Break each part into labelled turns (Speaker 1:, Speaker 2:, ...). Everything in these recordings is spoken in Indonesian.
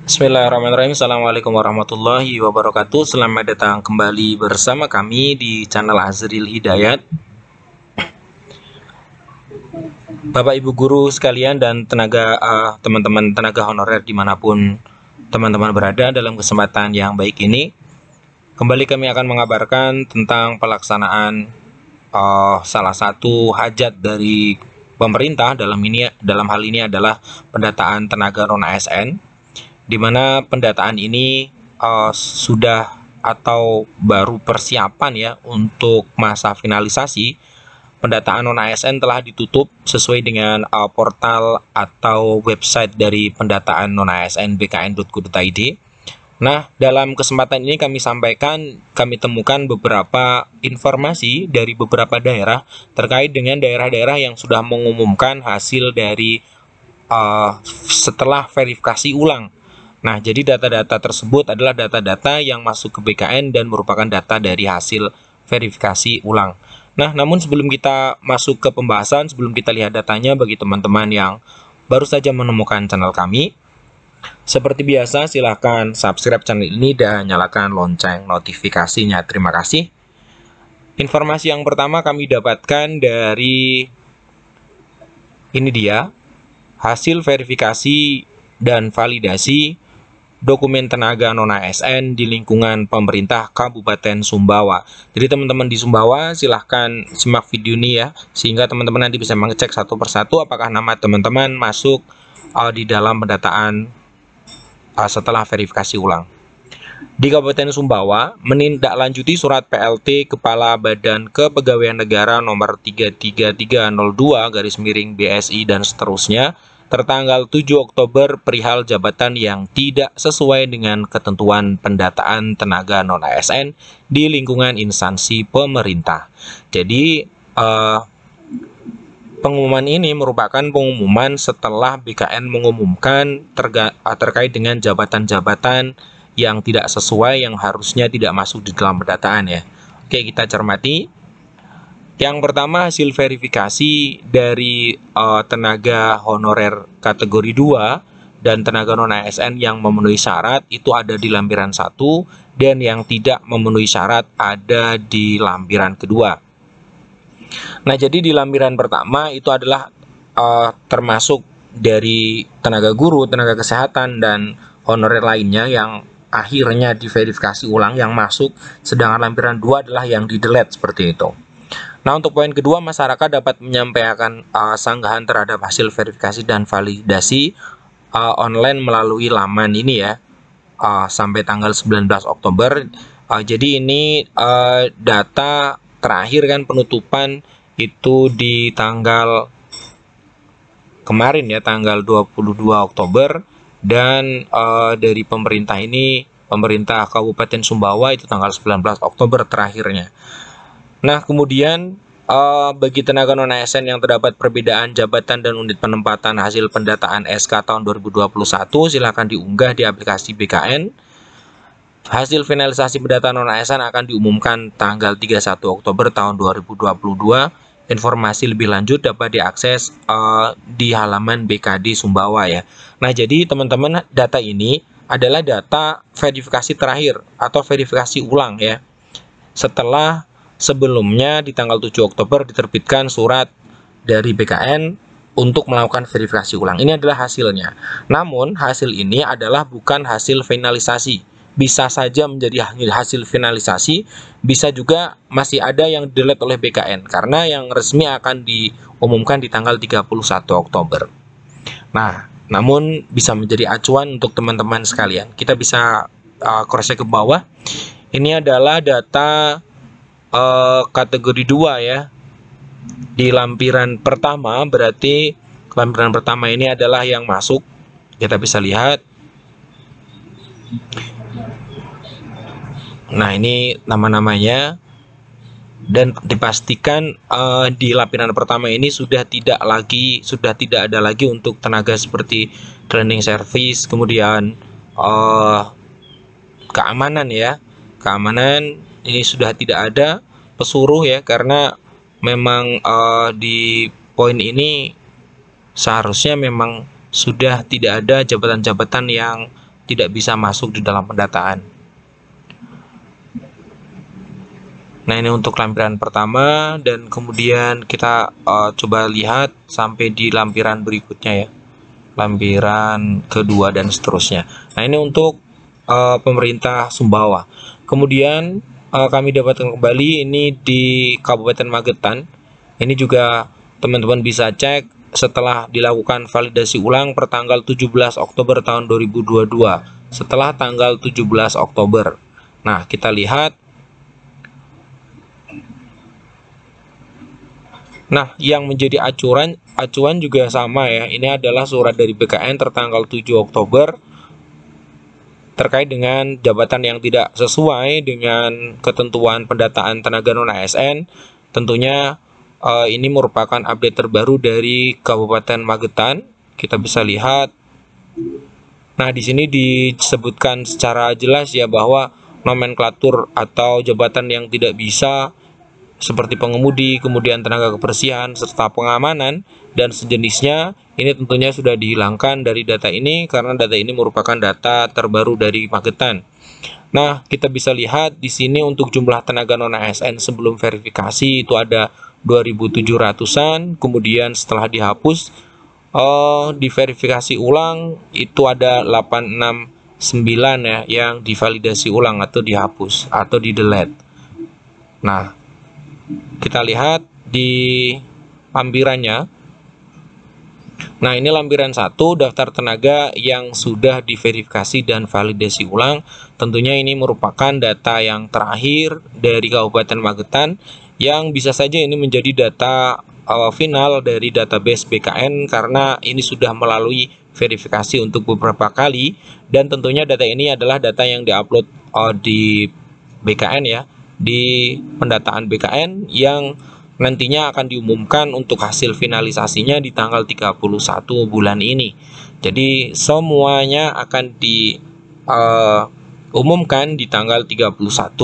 Speaker 1: Bismillahirrahmanirrahim. Assalamualaikum warahmatullahi wabarakatuh. Selamat datang kembali bersama kami di channel Azril Hidayat. Bapak Ibu guru sekalian dan teman-teman tenaga honorer dimanapun teman-teman berada, dalam kesempatan yang baik ini kembali kami akan mengabarkan tentang pelaksanaan salah satu hajat dari pemerintah. Dalam hal ini adalah pendataan tenaga non ASN, di mana pendataan ini sudah atau baru persiapan ya untuk masa finalisasi. Pendataan non ASN telah ditutup sesuai dengan portal atau website dari pendataan non ASN bkn.go.id. Nah, dalam kesempatan ini kami temukan beberapa informasi dari beberapa daerah terkait dengan daerah-daerah yang sudah mengumumkan hasil dari setelah verifikasi ulang. Nah, jadi data-data tersebut adalah data-data yang masuk ke BKN dan merupakan data dari hasil verifikasi ulang. Nah, namun sebelum kita masuk ke pembahasan, sebelum kita lihat datanya, bagi teman-teman yang baru saja menemukan channel kami, seperti biasa silahkan subscribe channel ini dan nyalakan lonceng notifikasinya. Terima kasih. Informasi yang pertama kami dapatkan dari ini dia, hasil verifikasi dan validasi dokumen tenaga non-ASN di lingkungan pemerintah Kabupaten Sumbawa. Jadi teman-teman di Sumbawa silahkan simak video ini ya, sehingga teman-teman nanti bisa mengecek satu persatu apakah nama teman-teman masuk di dalam pendataan setelah verifikasi ulang. Di Kabupaten Sumbawa menindaklanjuti surat PLT Kepala Badan Kepegawaian Negara nomor 33302/BSI dan seterusnya tertanggal 7 Oktober perihal jabatan yang tidak sesuai dengan ketentuan pendataan tenaga non-ASN di lingkungan instansi pemerintah. Jadi pengumuman ini merupakan pengumuman setelah BKN mengumumkan terkait dengan jabatan-jabatan yang tidak sesuai, yang harusnya tidak masuk di dalam pendataan ya. Oke, kita cermati. Yang pertama, hasil verifikasi dari tenaga honorer kategori 2 dan tenaga non-ASN yang memenuhi syarat itu ada di lampiran 1, dan yang tidak memenuhi syarat ada di lampiran kedua. Nah, jadi di lampiran pertama itu adalah termasuk dari tenaga guru, tenaga kesehatan, dan honorer lainnya yang akhirnya diverifikasi ulang yang masuk, sedangkan lampiran 2 adalah yang di-delete seperti itu. Nah, untuk poin kedua, masyarakat dapat menyampaikan sanggahan terhadap hasil verifikasi dan validasi online melalui laman ini ya, sampai tanggal 19 Oktober. Jadi ini data terakhir kan penutupan itu di tanggal kemarin ya, tanggal 22 Oktober, dan dari pemerintah ini, pemerintah Kabupaten Sumbawa itu tanggal 19 Oktober terakhirnya. Nah, kemudian bagi tenaga non-ASN yang terdapat perbedaan jabatan dan unit penempatan hasil pendataan SK tahun 2021, silakan diunggah di aplikasi BKN. Hasil finalisasi pendataan non-ASN akan diumumkan tanggal 31 Oktober tahun 2022. Informasi lebih lanjut dapat diakses di halaman BKD Sumbawa ya. Nah, jadi teman-teman, data ini adalah data verifikasi terakhir atau verifikasi ulang ya. Setelah sebelumnya di tanggal 7 Oktober diterbitkan surat dari BKN untuk melakukan verifikasi ulang. Ini adalah hasilnya. Namun hasil ini adalah bukan hasil finalisasi. Bisa saja menjadi hasil finalisasi, bisa juga masih ada yang delete oleh BKN karena yang resmi akan diumumkan di tanggal 31 Oktober. Nah, namun bisa menjadi acuan untuk teman-teman sekalian. Kita bisa cross-check ke bawah. Ini adalah data kategori 2 ya. Di lampiran pertama, berarti lampiran pertama ini adalah yang masuk. Kita bisa lihat. Nah, ini nama-namanya, dan dipastikan di lampiran pertama ini sudah tidak ada lagi untuk tenaga seperti cleaning service, kemudian keamanan ya. Keamanan ini sudah tidak ada, pesuruh ya, karena memang di poin ini seharusnya memang sudah tidak ada jabatan-jabatan yang tidak bisa masuk di dalam pendataan. Nah, ini untuk lampiran pertama, dan kemudian kita coba lihat sampai di lampiran berikutnya ya, lampiran kedua dan seterusnya. Nah, ini untuk pemerintah Sumbawa. Kemudian kami dapatkan kembali ini di Kabupaten Magetan. Ini juga teman-teman bisa cek setelah dilakukan validasi ulang pertanggal 17 Oktober tahun 2022, setelah tanggal 17 Oktober. Nah, kita lihat. Nah, yang menjadi acuan juga sama ya. Ini adalah surat dari BKN tertanggal 7 Oktober terkait dengan jabatan yang tidak sesuai dengan ketentuan pendataan tenaga non-ASN. Tentunya ini merupakan update terbaru dari Kabupaten Magetan. Kita bisa lihat. Nah, di sini disebutkan secara jelas ya bahwa nomenklatur atau jabatan yang tidak bisa seperti pengemudi, kemudian tenaga kebersihan, serta pengamanan dan sejenisnya, ini tentunya sudah dihilangkan dari data ini karena data ini merupakan data terbaru dari Magetan. Nah, kita bisa lihat di sini untuk jumlah tenaga non-ASN sebelum verifikasi itu ada 2.700-an, kemudian setelah dihapus diverifikasi ulang itu ada 869 ya yang divalidasi ulang atau dihapus atau di delete. Nah, kita lihat di lampirannya. Nah, ini lampiran 1 daftar tenaga yang sudah diverifikasi dan validasi ulang. Tentunya ini merupakan data yang terakhir dari Kabupaten Magetan yang bisa saja ini menjadi data final dari database BKN karena ini sudah melalui verifikasi untuk beberapa kali, dan tentunya data ini adalah data yang diupload di BKN ya, di pendataan BKN yang nantinya akan diumumkan untuk hasil finalisasinya di tanggal 31 bulan ini. Jadi semuanya akan diumumkan di tanggal 31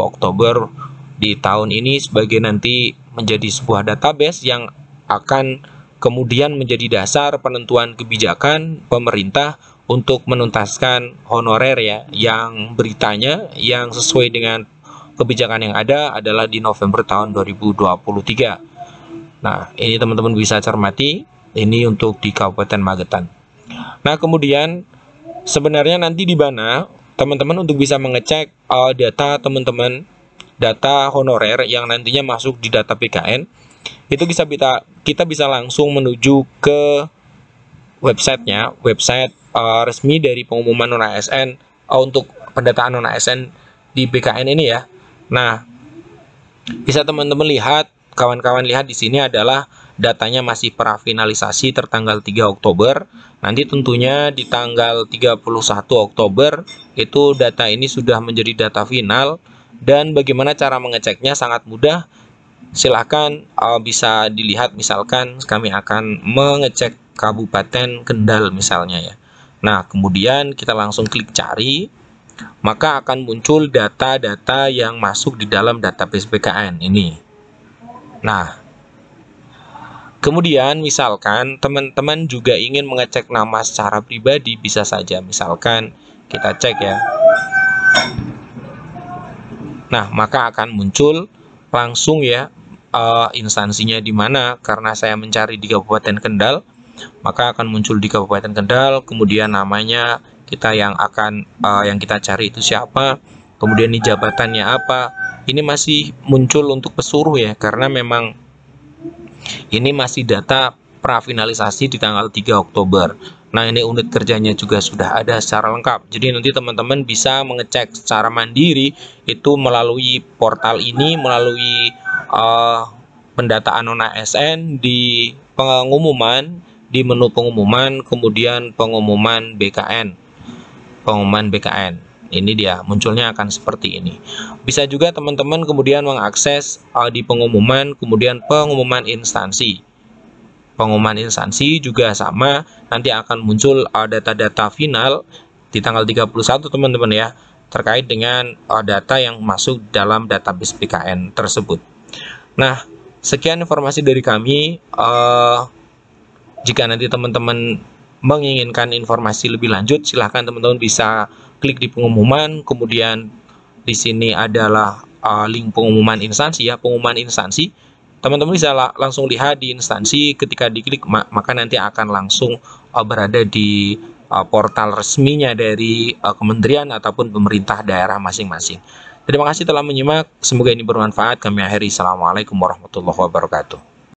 Speaker 1: Oktober di tahun ini sebagai nanti menjadi sebuah database yang akan kemudian menjadi dasar penentuan kebijakan pemerintah untuk menuntaskan honorer ya, yang beritanya yang sesuai dengan kebijakan yang ada adalah di November tahun 2023. Nah, ini teman-teman bisa cermati, ini untuk di Kabupaten Magetan. Nah, kemudian sebenarnya nanti di mana teman-teman untuk bisa mengecek data teman-teman, data honorer yang nantinya masuk di data BKN, itu kita bisa langsung menuju ke websitenya, website resmi dari pengumuman non-ASN untuk pendataan non-ASN di BKN ini ya. Nah, bisa teman-teman lihat, kawan-kawan lihat di sini adalah datanya masih prafinalisasi tertanggal 3 Oktober. Nanti tentunya di tanggal 31 Oktober itu data ini sudah menjadi data final, dan bagaimana cara mengeceknya sangat mudah. Silahkan bisa dilihat, misalkan kami akan mengecek Kabupaten Kendal misalnya ya. Nah, kemudian kita langsung klik cari, maka akan muncul data-data yang masuk di dalam database BKN ini. Nah, kemudian misalkan teman-teman juga ingin mengecek nama secara pribadi, bisa saja. Misalkan kita cek ya. Nah, maka akan muncul langsung ya instansinya di mana. Karena saya mencari di Kabupaten Kendal, maka akan muncul di Kabupaten Kendal, kemudian namanya kita yang kita cari itu siapa, kemudian ini jabatannya apa. Ini masih muncul untuk pesuruh ya, karena memang ini masih data prafinalisasi di tanggal 3 Oktober. Nah, ini unit kerjanya juga sudah ada secara lengkap. Jadi nanti teman-teman bisa mengecek secara mandiri itu melalui portal ini, melalui pendataan non-ASN di pengumuman, di menu pengumuman, kemudian pengumuman BKN. Pengumuman BKN. Ini dia, munculnya akan seperti ini. Bisa juga teman-teman kemudian mengakses di pengumuman, kemudian pengumuman instansi. Pengumuman instansi juga sama, nanti akan muncul data-data final di tanggal 31 teman-teman ya, terkait dengan data yang masuk dalam database BKN tersebut. Nah, sekian informasi dari kami. Jika nanti teman-teman menginginkan informasi lebih lanjut, silahkan teman-teman bisa klik di pengumuman, kemudian di sini adalah link pengumuman instansi ya, pengumuman instansi. Teman-teman bisa langsung lihat di instansi, ketika diklik maka nanti akan langsung berada di portal resminya dari kementerian ataupun pemerintah daerah masing-masing. Terima kasih telah menyimak, semoga ini bermanfaat. Kami akhiri, Assalamualaikum warahmatullahi wabarakatuh.